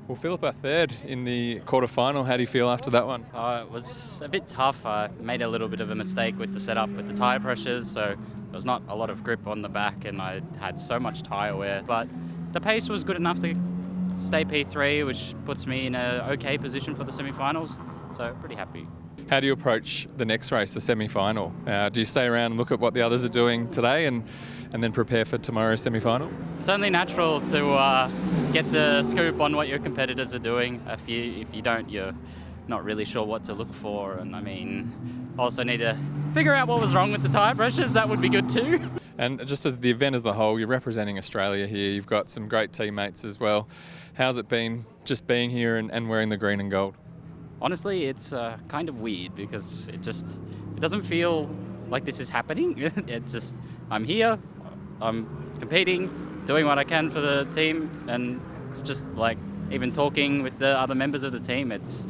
Well, Philippa, third in the quarterfinal. How do you feel after that one? It was a bit tough. I made a little bit of a mistake with the setup with the tyre pressures, so there was not a lot of grip on the back and I had so much tyre wear. But the pace was good enough to stay P3, which puts me in an okay position for the semi-finals, so pretty happy. How do you approach the next race, the semi-final? Do you stay around and look at what the others are doing today and then prepare for tomorrow's semi-final? It's only natural to get the scoop on what your competitors are doing. If you don't, you're not really sure what to look for. And I mean, also need to figure out what was wrong with the tyre pressures. That would be good too. And just as the event as a whole, you're representing Australia here. You've got some great teammates as well. How's it been just being here and wearing the green and gold? Honestly, it's kind of weird because it doesn't feel like this is happening. It's just, I'm here, I'm competing, doing what I can for the team, and it's just like even talking with the other members of the team, it's,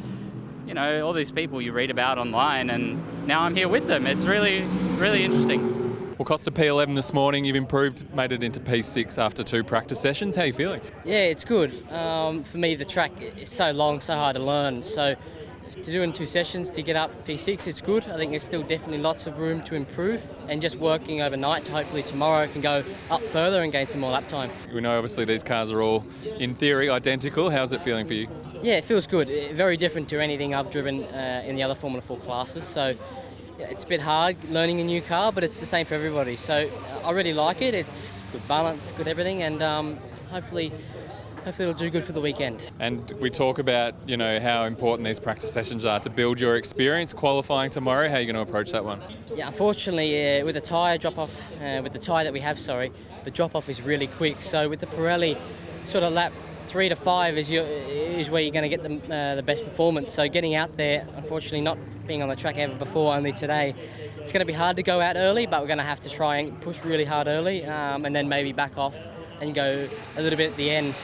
you know, all these people you read about online, and now I'm here with them. It's really, really interesting. Well, Costa P11 this morning, you've improved, made it into P6 after 2 practice sessions. How are you feeling? Yeah, it's good. For me, the track is so long, so hard to learn. So to do in 2 sessions to get up P6, it's good. I think there's still definitely lots of room to improve, and just working overnight to hopefully tomorrow can go up further and gain some more lap time. We know obviously these cars are all, in theory, identical. How's it feeling for you? Yeah, it feels good. Very different to anything I've driven in the other Formula 4 classes. So yeah, it's a bit hard learning a new car, but it's the same for everybody. So I really like it. It's good balance, good everything, and hopefully it'll do good for the weekend. And we talk about, you know, how important these practice sessions are to build your experience qualifying tomorrow. How are you going to approach that one? Yeah, unfortunately, with the tyre drop-off, with the tyre that we have, the drop-off is really quick. So with the Pirelli, sort of lap 3 to 5 is where you're going to get the best performance. So getting out there, unfortunately not being on the track ever before, only today, it's going to be hard to go out early, but we're going to have to try and push really hard early and then maybe back off and go a little bit at the end.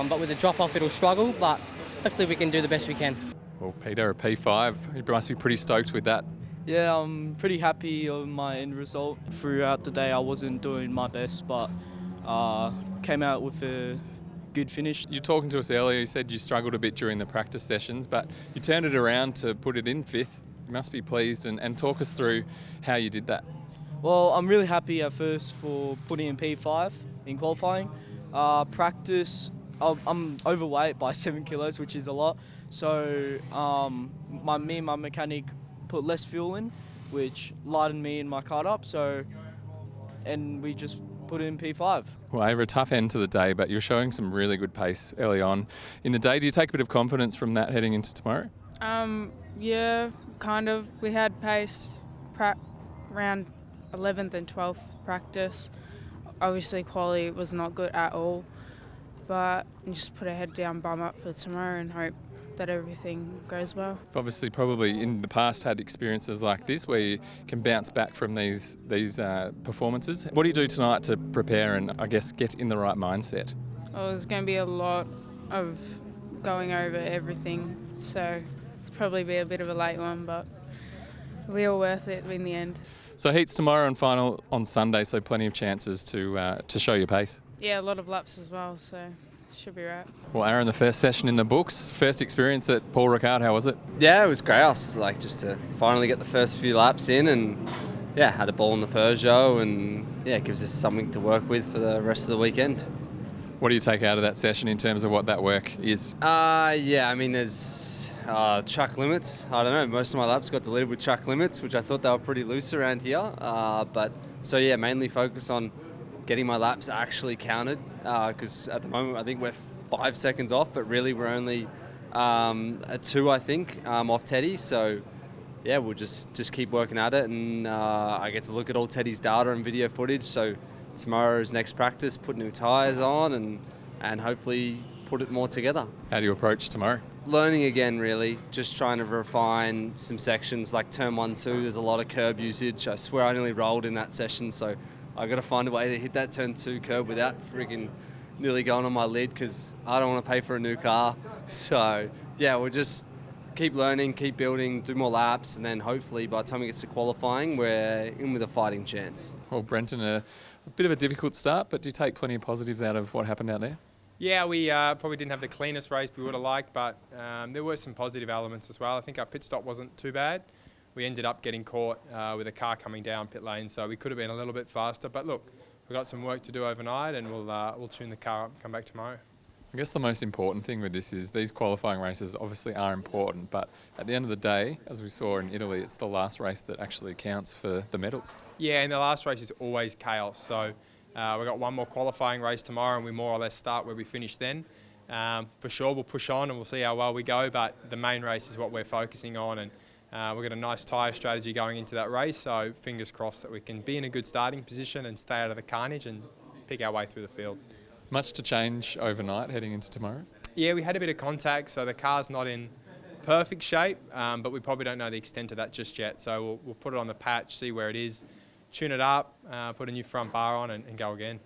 But with the drop-off, it'll struggle, but hopefully we can do the best we can. Well, Peter, a P5, you must be pretty stoked with that. Yeah, I'm pretty happy with my end result. Throughout the day, I wasn't doing my best, but came out with a good finish. You were talking to us earlier, you said you struggled a bit during the practice sessions, but you turned it around to put it in 5th. You must be pleased, and talk us through how you did that. Well, I'm really happy at first for putting in P5 in qualifying. Practice, I'm overweight by 7 kilos, which is a lot. So me and my mechanic put less fuel in, which lightened me and my car up. And we just put it in P5. Well, over a tough end to the day, but you're showing some really good pace early on in the day. Do you take a bit of confidence from that heading into tomorrow? Yeah, kind of. We had pace around 11th and 12th practice. Obviously, quality was not good at all, but just put a head down, bum up for tomorrow and hope that everything goes well. You've obviously probably in the past had experiences like this where you can bounce back from these performances. What do you do tonight to prepare and, I guess, get in the right mindset? Well, there's going to be a lot of going over everything, so it's probably be a bit of a late one, but it'll be all worth it in the end. So heats tomorrow and final on Sunday, so plenty of chances to show your pace. Yeah, a lot of laps as well, so should be right. Well, Aaron, the first session in the books, first experience at Paul Ricard, how was it? Yeah, it was great. I was like just to finally get the first few laps in, and yeah, had a ball in the Peugeot, and yeah, it gives us something to work with for the rest of the weekend. What do you take out of that session in terms of what that work is? Yeah, I mean, there's track limits. I don't know, most of my laps got delivered with track limits, which I thought they were pretty loose around here. So yeah, mainly focus on getting my laps actually counted, because at the moment I think we're 5 seconds off, but really we're only at 2, I think, off Teddy. So yeah, we'll just keep working at it, and I get to look at all Teddy's data and video footage. So tomorrow's next practice, put new tyres on and hopefully put it more together. How do you approach tomorrow? Learning again, really. Just trying to refine some sections like turn 1, 2. There's a lot of curb usage. I swear I nearly rolled in that session, so I got to find a way to hit that turn 2 curb without friggin' nearly going on my lid, because I don't want to pay for a new car. So yeah, we'll just keep learning, keep building, do more laps, and then hopefully by the time it gets to qualifying, we're in with a fighting chance. Well, Brenton, a bit of a difficult start, but do you take plenty of positives out of what happened out there? Yeah, we probably didn't have the cleanest race we would have liked, but there were some positive elements as well. I think our pit stop wasn't too bad. We ended up getting caught with a car coming down pit lane, so we could have been a little bit faster. But look, we've got some work to do overnight, and we'll tune the car up and come back tomorrow. I guess the most important thing with this is these qualifying races obviously are important, but at the end of the day, as we saw in Italy, it's the last race that actually counts for the medals. Yeah, and the last race is always chaos. So we've got one more qualifying race tomorrow, and we more or less start where we finish then. For sure, we'll push on and we'll see how well we go, but the main race is what we're focusing on, and we've got a nice tyre strategy going into that race, so fingers crossed that we can be in a good starting position and stay out of the carnage and pick our way through the field. Much to change overnight heading into tomorrow? Yeah, we had a bit of contact, so the car's not in perfect shape, but we probably don't know the extent of that just yet. So we'll put it on the patch, see where it is, tune it up, put a new front bar on and go again.